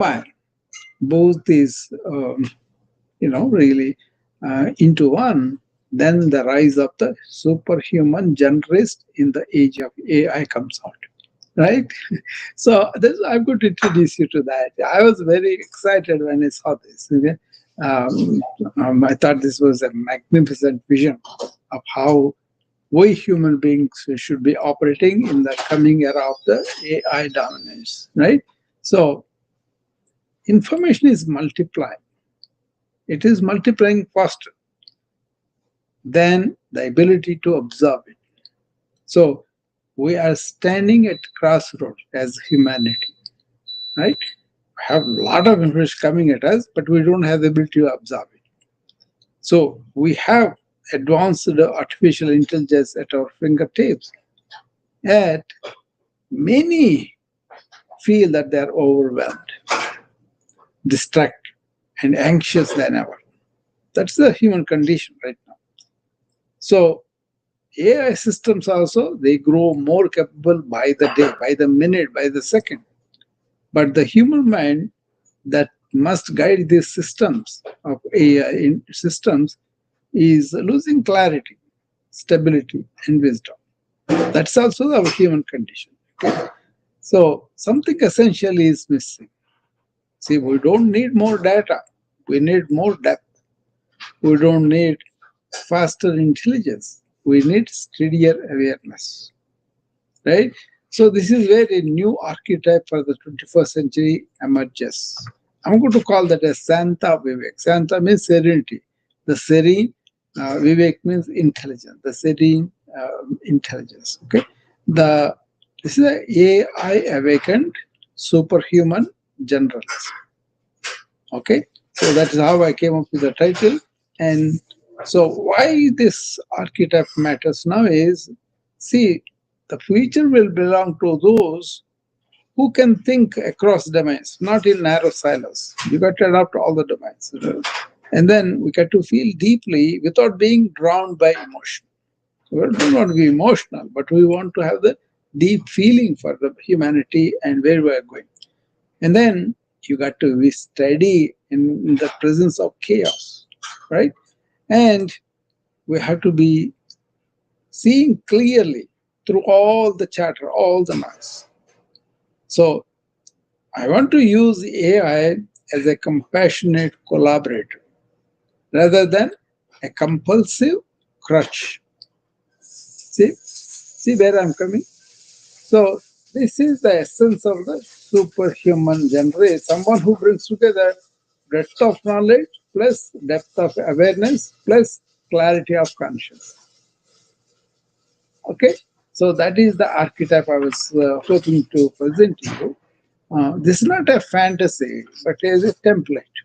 combine both these, really into one, then the rise of the superhuman generalist in the age of AI comes out, right? So this, I'm going to introduce you to that. I was very excited when I saw this. Okay? I thought this was a magnificent vision of how we human beings should be operating in the coming era of the AI dominance, right? So information is multiplying. It is multiplying faster than the ability to observe it. So we are standing at crossroads as humanity, right? We have a lot of information coming at us, but we don't have the ability to observe it. So we have advanced artificial intelligence at our fingertips, yet many feel that they are overwhelmed, distracted, and anxious than ever. That's the human condition right now. So AI systems also, they grow more capable by the day, by the minute, by the second. But the human mind that must guide these systems of AI systems is losing clarity, stability, and wisdom. That's also our human condition. Okay? So something essential is missing. See, we don't need more data. We need more depth. We don't need faster intelligence. We need steadier awareness, right? So this is where a new archetype for the 21st century emerges. I'm going to call that as Santa Vivek. Santa means serenity. The serene Vivek means intelligence. The serene intelligence. Okay. The This is a AI awakened superhuman generalist. Okay. So that is how I came up with the title. And so why this archetype matters now is, see, the future will belong to those who can think across domains, not in narrow silos. You got to adapt all the domains. And then we got to feel deeply without being drowned by emotion. We don't want to be emotional, but we want to have the deep feeling for the humanity and where we are going. And then you got to be steady in the presence of chaos, right? And we have to be seeing clearly through all the chatter, all the noise. So I want to use AI as a compassionate collaborator rather than a compulsive crutch. See where I'm coming? So this is the essence of the superhuman genre, someone who brings together breadth of knowledge plus depth of awareness plus clarity of conscience. Okay, so that is the archetype I was hoping to present to you. This is not a fantasy, but is a template.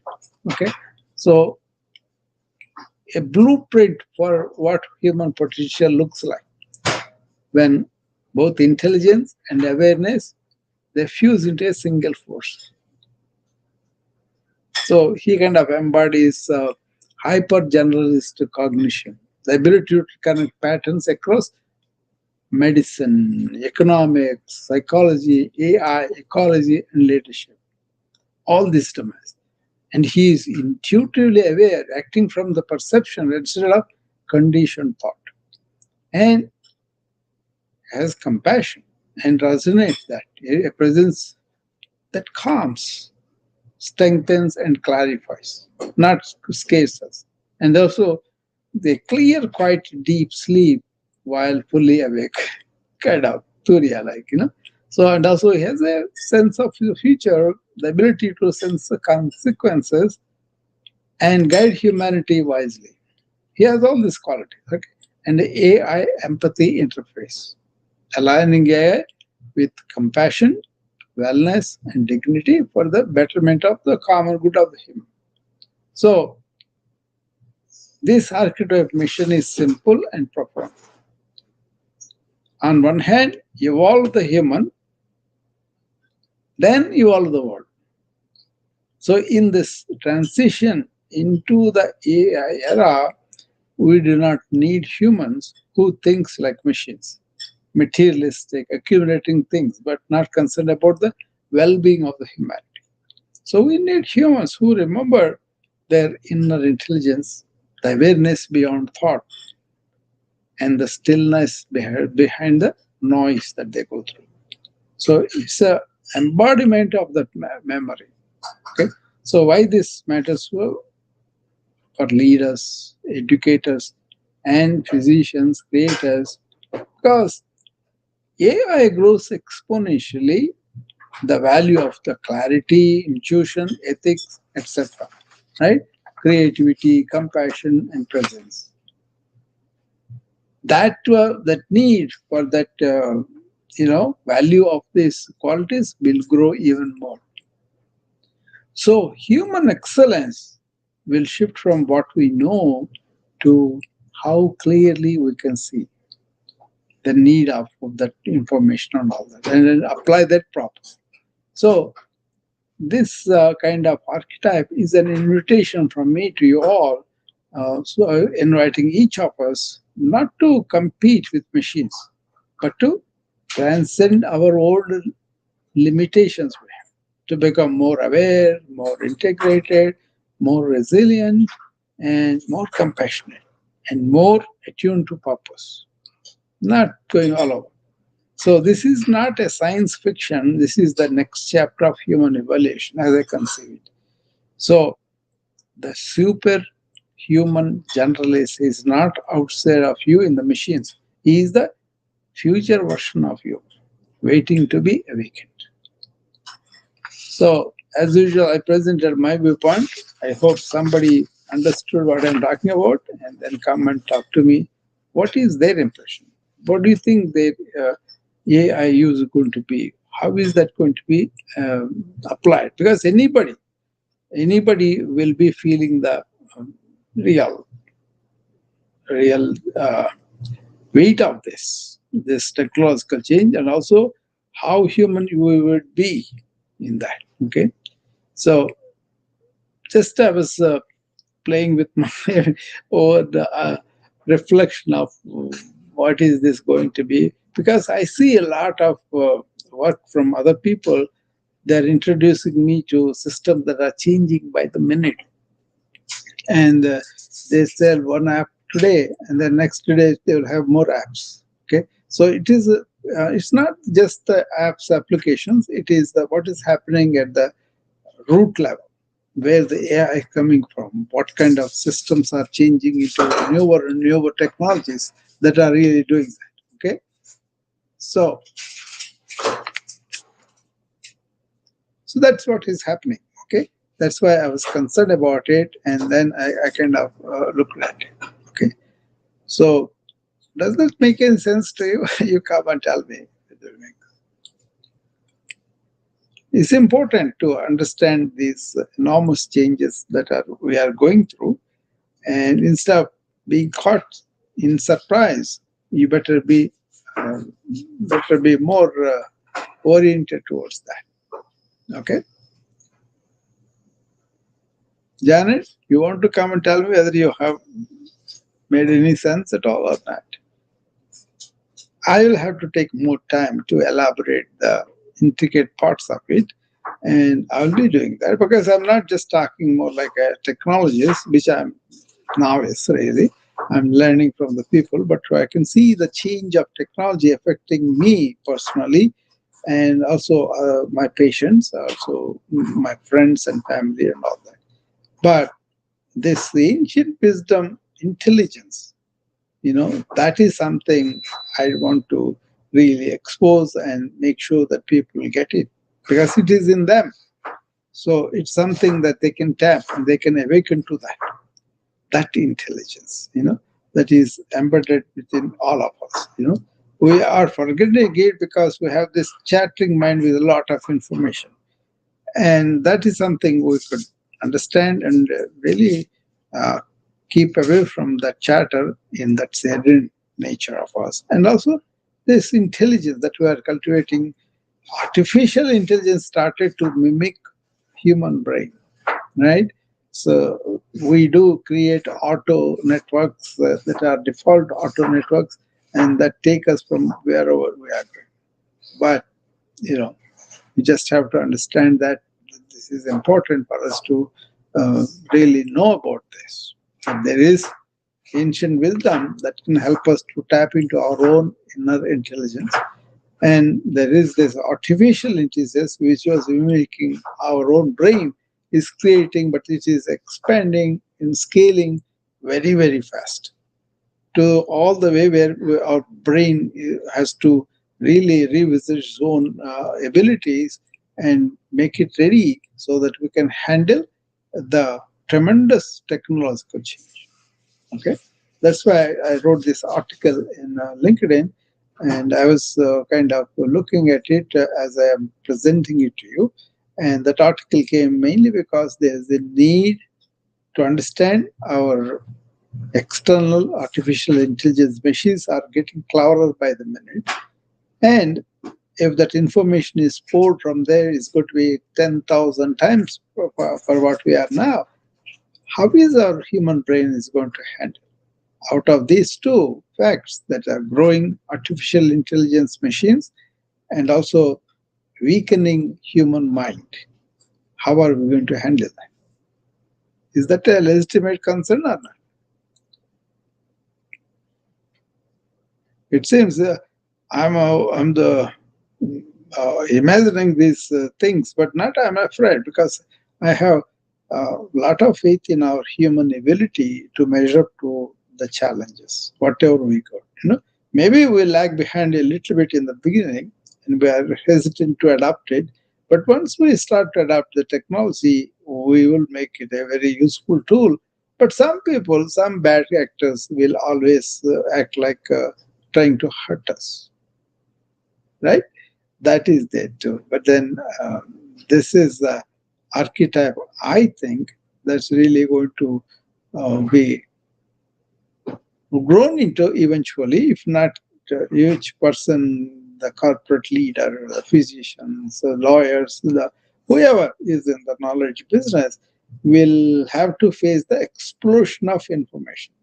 Okay, so a blueprint for what human potential looks like when both intelligence and awareness, they fuse into a single force. So he kind of embodies hyper generalist cognition, the ability to connect patterns across medicine, economics, psychology, AI, ecology, and leadership. All these domains. And he is intuitively aware, acting from the perception instead of conditioned thought. And has compassion and resonates that, a presence that calms, strengthens, and clarifies, not scares us. And also, they clear quite deep sleep while fully awake, kind of Turiya like, So, and also he has a sense of the future, the ability to sense the consequences and guide humanity wisely. He has all these qualities. Okay? And the AI empathy interface, aligning AI with compassion, wellness, and dignity for the betterment of the common good of the human. So, this archetype mission is simple and profound. On one hand, evolve the human, then evolve the world. So, in this transition into the AI era, we do not need humans who thinks like machines, materialistic, accumulating things, but not concerned about the well-being of the humanity. So we need humans who remember their inner intelligence, the awareness beyond thought, and the stillness behind the noise that they go through. So it's a embodiment of that memory. Okay. So why this matters for leaders, educators, and physicians, creators, because AI grows exponentially, the value of the clarity, intuition, ethics, etc. Right? Creativity, compassion, and presence. That need for that value of these qualities will grow even more. So human excellence will shift from what we know to how clearly we can see the need of that information and all that, and then apply that properly. So this kind of archetype is an invitation from me to you all. So inviting each of us not to compete with machines, but to transcend our old limitations we have, to become more aware, more integrated, more resilient, and more compassionate, and more attuned to purpose, not going all over. So this is not a science fiction. This is the next chapter of human evolution, as I conceive it. So the superhuman generalist is not outside of you in the machines. He is the future version of you, waiting to be awakened. So, as usual, I presented my viewpoint. I hope somebody understood what I'm talking about and then come and talk to me. What is their impression? What do you think their AI use is going to be? How is that going to be applied? Because anybody will be feeling the um, real, real weight of this technological change, and also how human we would be in that. Okay, so just I was playing with my or the reflection of what is this going to be, because I see a lot of work from other people. They're introducing me to systems that are changing by the minute, and they sell one app today, and then next day they will have more apps. Okay, so it's not just the apps applications. It is what is happening at the root level, where the AI is coming from, what kind of systems are changing into newer and newer technologies that are really doing that. Okay, so so that's what is happening. Okay, that's why I was concerned about it, and then I kind of looked at it. Okay, so does that make any sense to you? You come and tell me. It's important to understand these enormous changes that we are going through. And instead of being caught in surprise, you better be more oriented towards that. Okay, Janet, you want to come and tell me whether you have made any sense at all or not? I will have to take more time to elaborate the intricate parts of it, and I'll be doing that because I'm not just talking more like a technologist, which I'm now is really. I'm learning from the people, but I can see the change of technology affecting me personally, and also my patients, also my friends and family, and all that. But this ancient wisdom, intelligence, that is something I want to really expose and make sure that people get it, because it is in them. So it's something that they can tap and they can awaken to that intelligence, that is embedded within all of us. We are forgetting it because we have this chattering mind with a lot of information, and that is something we could understand and really uh, keep away from that chatter in that serene nature of us. And also this intelligence that we are cultivating, artificial intelligence started to mimic human brain, right? So we do create auto networks that are default auto networks, and that take us from wherever we are going. But you just have to understand that this is important for us to really know about this. And there is ancient wisdom that can help us to tap into our own inner intelligence. And there is this artificial intelligence which was mimicking our own brain, is creating, but it is expanding and scaling very, very fast to all the way where our brain has to really revisit its own abilities and make it ready so that we can handle the tremendous technological change. Okay, that's why I wrote this article in LinkedIn, and I was kind of looking at it as I am presenting it to you. And that article came mainly because there is a need to understand our external artificial intelligence machines are getting cleverer by the minute. And if that information is poured from there, it's going to be 10,000 times for what we are now. How is our human brain is going to handle? Out of these two facts that are growing artificial intelligence machines and also weakening human mind, how are we going to handle that? Is that a legitimate concern or not? It seems I'm the imagining these things, but not I'm afraid because I have a lot of faith in our human ability to measure up to the challenges, whatever we got. Maybe we lag behind a little bit in the beginning and we are hesitant to adopt it. But once we start to adopt the technology, we will make it a very useful tool. But some people, some bad actors will always act like trying to hurt us, right? That is there too. But then this is the archetype, I think, that's really going to be grown into eventually, if not each person, the corporate leader, the physicians, the lawyers, whoever is in the knowledge business will have to face the explosion of information.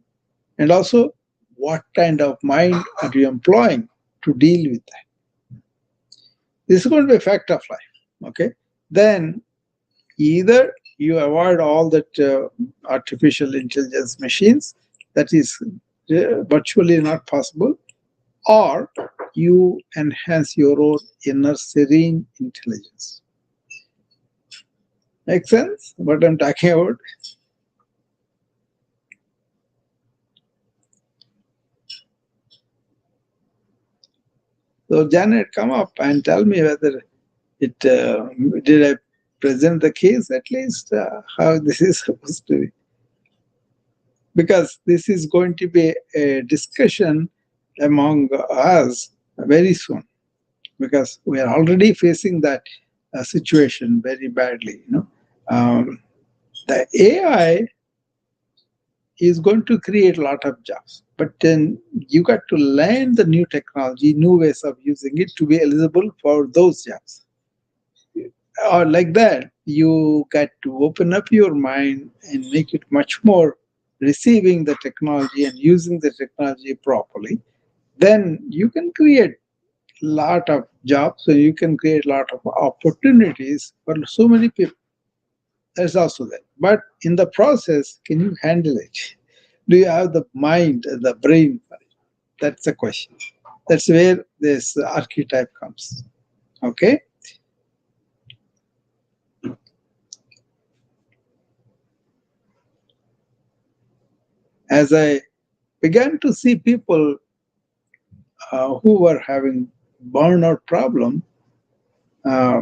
And also, what kind of mind are you employing to deal with that? This is going to be a fact of life. Okay, then either you avoid all that artificial intelligence machines, that is virtually not possible, or you enhance your own inner serene intelligence. Make sense what I'm talking about? So Janet, come up and tell me whether it did I present the case at least how this is supposed to be, because this is going to be a discussion among us very soon, because we are already facing that situation very badly. The AI is going to create a lot of jobs, but then you got to learn the new technology, new ways of using it to be eligible for those jobs. Or like that, you got to open up your mind and make it much more receiving the technology and using the technology properly. Then you can create a lot of jobs, so you can create a lot of opportunities for so many people. That's also there. But in the process, can you handle it? Do you have the mind, the brain for it? That's the question. That's where this archetype comes. Okay? As I began to see people who were having burnout problem, uh,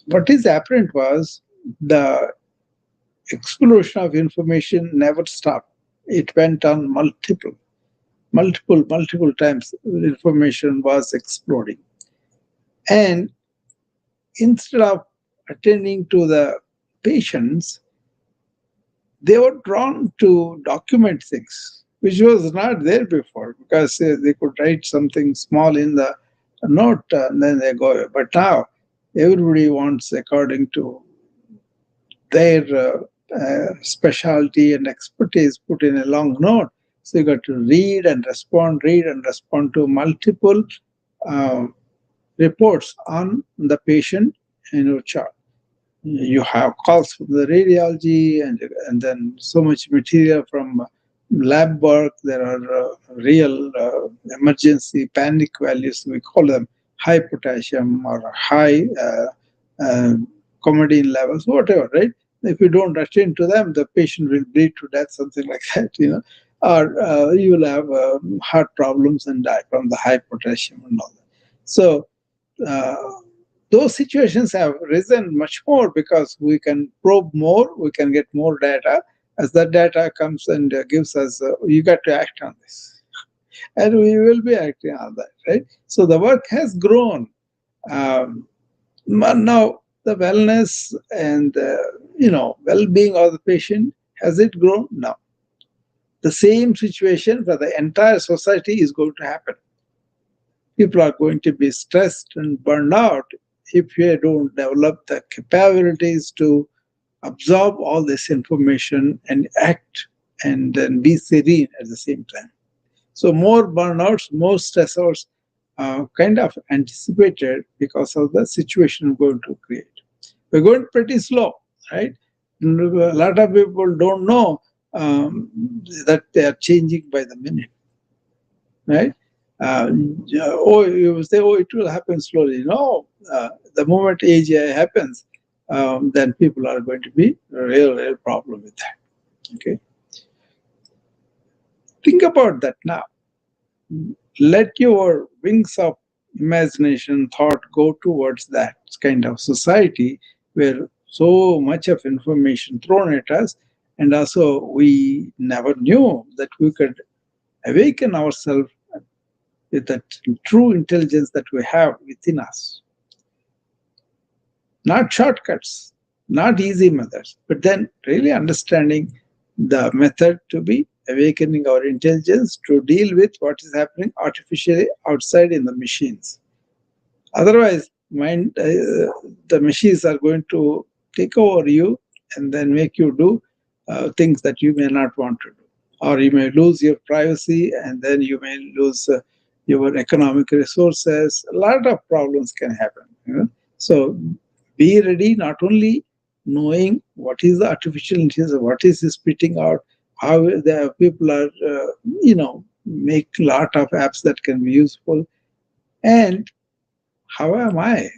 what is apparent was the explosion of information never stopped. It went on multiple times. Information was exploding. And instead of attending to the patients, they were drawn to document things, which was not there before, because they could write something small in the note and then they go. But now everybody wants according to their specialty and expertise put in a long note. So you got to read and respond to multiple uh, reports on the patient in your chart. You have calls from the radiology, and then so much material from lab work. There are real emergency panic values. We call them high potassium or high uh, commodine levels, whatever, right? If you don't attend to them, the patient will bleed to death, something like that. Or you will have heart problems and die from the high potassium and all that. So uh, those situations have risen much more because we can probe more, we can get more data. As that data comes and gives us, you got to act on this, and we will be acting on that, right? So the work has grown. Um, Now the wellness and well-being of the patient, has it grown? No. The same situation for the entire society is going to happen. People are going to be stressed and burned out if you don't develop the capabilities to absorb all this information and act and then be serene at the same time. So more burnouts, more stressors kind of anticipated because of the situation we're going to create. We're going pretty slow, right? A lot of people don't know that they are changing by the minute, right? You say, it will happen slowly. No, the moment AGI happens, then people are going to be a real problem with that. Okay, think about that now. Let your wings of imagination, thought go towards that kind of society where so much of information thrown at us, and also we never knew that we could awaken ourselves with that true intelligence that we have within us. Not shortcuts, not easy methods, but then really understanding the method to be awakening our intelligence to deal with what is happening artificially outside in the machines. Otherwise, the machines are going to take over you and then make you do things that you may not want to do. Or you may lose your privacy, and then you may lose your economic resources. A lot of problems can happen. So be ready, not only knowing what is the artificial intelligence, what is it spitting out, how the people are, make a lot of apps that can be useful, and how am I?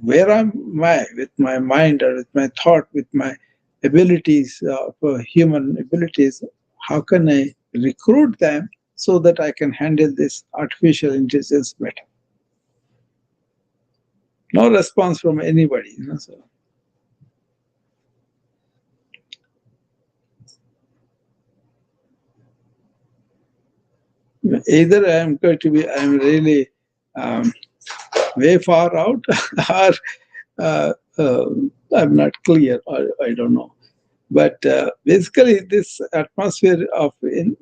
Where am I with my mind or with my thought, with my abilities, for human abilities? How can I recruit them so that I can handle this artificial intelligence better? No response from anybody. So either I'm really um, way far out, or uh, uh, I'm not clear, or I don't know. But basically, this atmosphere of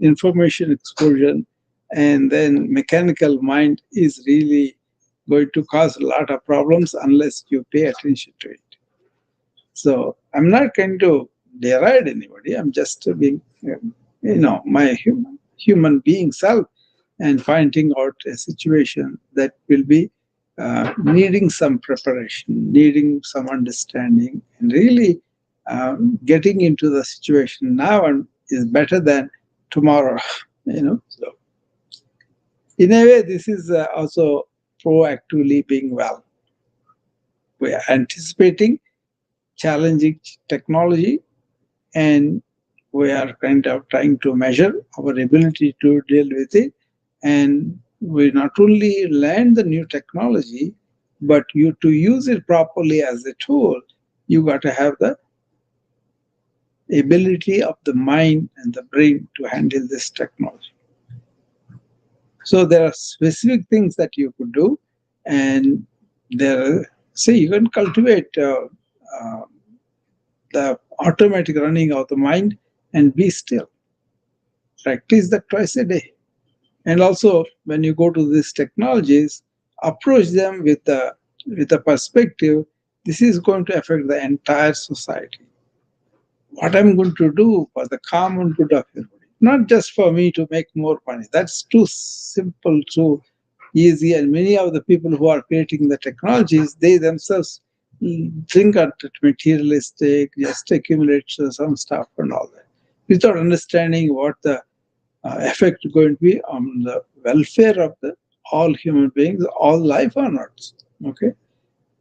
information explosion and then mechanical mind is really going to cause a lot of problems unless you pay attention to it. So I'm not going to deride anybody. I'm just being, my human being self, and finding out a situation that will be needing some preparation, needing some understanding, and really getting into the situation now and is better than tomorrow. So in a way, this is also proactively being well. We are anticipating challenging technology, and we are kind of trying to measure our ability to deal with it. And we not only learn the new technology, but you to use it properly as a tool, you got to have the ability of the mind and the brain to handle this technology. So there are specific things that you could do, and say you can cultivate uh, the automatic running of the mind and be still. Practice that twice a day. And also, when you go to these technologies, approach them with a perspective. This is going to affect the entire society. What I'm going to do for the common good of everybody, not just for me to make more money. That's too simple, too easy. And many of the people who are creating the technologies, they themselves think at it materialistic, just accumulate some stuff and all that, without understanding what the effect is going to be on the welfare of the all human beings, all life on earth. Okay,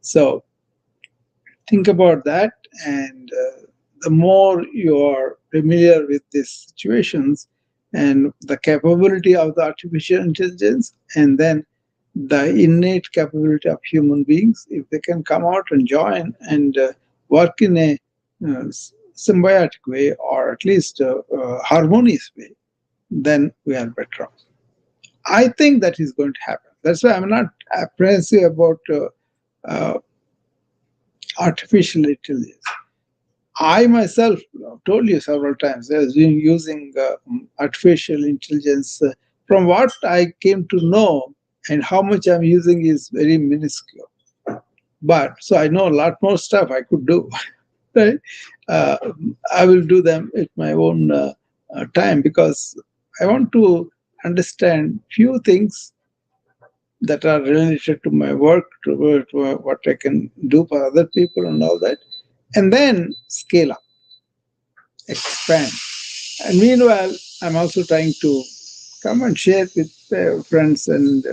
so think about that, and the more you are familiar with these situations and the capability of the artificial intelligence, and then the innate capability of human beings, if they can come out and join and work in a symbiotic way, or at least harmonious way, then we are better off. I think that is going to happen. That's why I'm not apprehensive about uh, artificial intelligence. I myself told you several times I was using artificial intelligence. From what I came to know and how much I'm using is very minuscule. But so I know a lot more stuff I could do. Right? Uh, I will do them at my own time, because I want to understand few things that are related to my work, to what I can do for other people and all that, and then scale up, expand. And meanwhile, I'm also trying to come and share with friends, and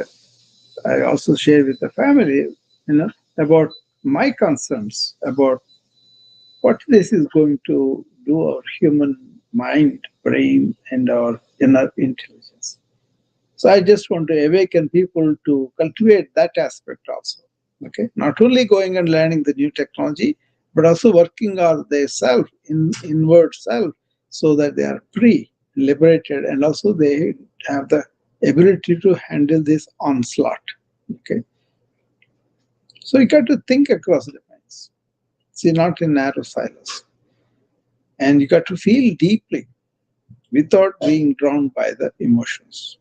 I also share with the family, about my concerns about what this is going to do our human mind, brain, and our inner intelligence. So I just want to awaken people to cultivate that aspect also. Okay, not only going and learning the new technology, but also working on their self, inward self, so that they are free, liberated, and also they have the ability to handle this onslaught. Okay, so you got to think across domains. See, not in narrow silos, and you got to feel deeply without being drawn by the emotions.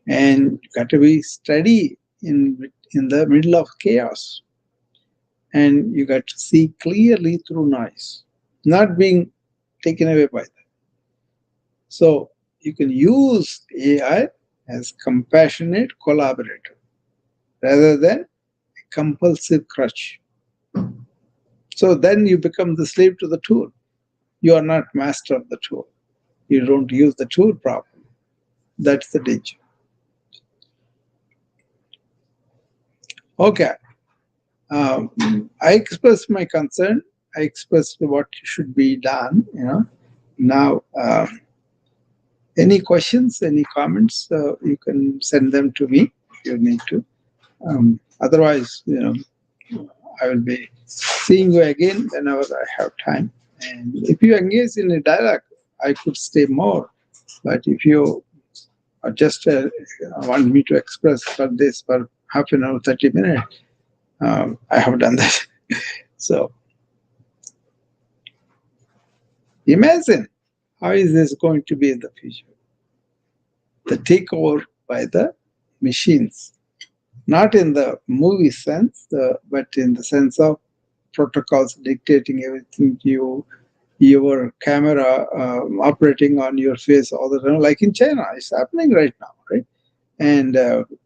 And you got to be steady in the middle of chaos, and you got to see clearly through noise, not being taken away by that. So you can use AI as compassionate collaborator rather than a compulsive crutch. So then you become the slave to the tool. You are not master of the tool. You don't use the tool properly. That's the danger. Okay. I expressed my concern. I expressed what should be done. Now, any questions, any comments, you can send them to me if you need to. Otherwise, I will be seeing you again whenever I have time. And if you engage in a dialogue, I could stay more. But if you are just want me to express for this for half an hour, 30 minutes, I have done that. So imagine how is this going to be in the future? The takeover by the machines, not in the movie sense, but in the sense of protocols dictating everything to you, your camera operating on your face all the time, like in China. It's happening right now, right? And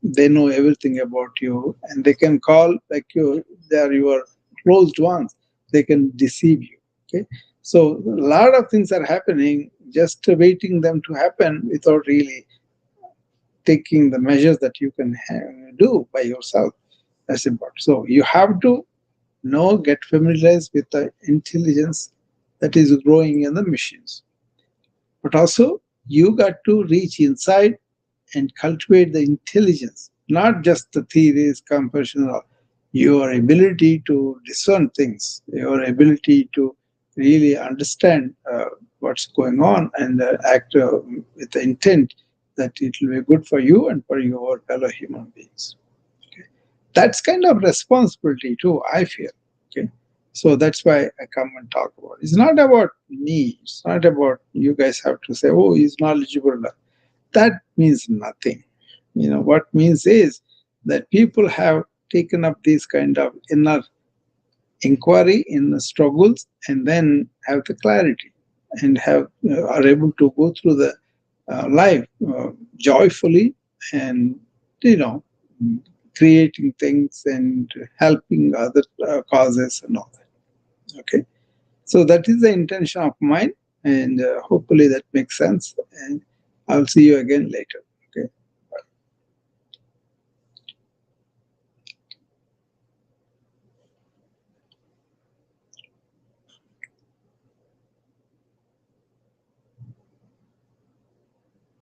they know everything about you, and they can call like they are your closed ones. They can deceive you. Okay, so a lot of things are happening, just waiting them to happen without really taking the measures that you can do by yourself. That's important. So you have to get familiarized with the intelligence that is growing in the machines. But also, you got to reach inside and cultivate the intelligence, not just the theories, compression, or your ability to discern things, your ability to really understand what's going on, and act with the intent that it will be good for you and for your fellow human beings. Okay. That's kind of responsibility too, I feel. Okay. So that's why I come and talk about it. It's not about me. It's not about you guys have to say, oh, he's knowledgeable. That means nothing. What means is that people have taken up these kind of inner inquiry in the struggles, and then have the clarity, and are able to go through the life joyfully, and you know creating things and helping other causes and all that. Okay, so that is the intention of mine, and hopefully that makes sense. And I'll see you again later.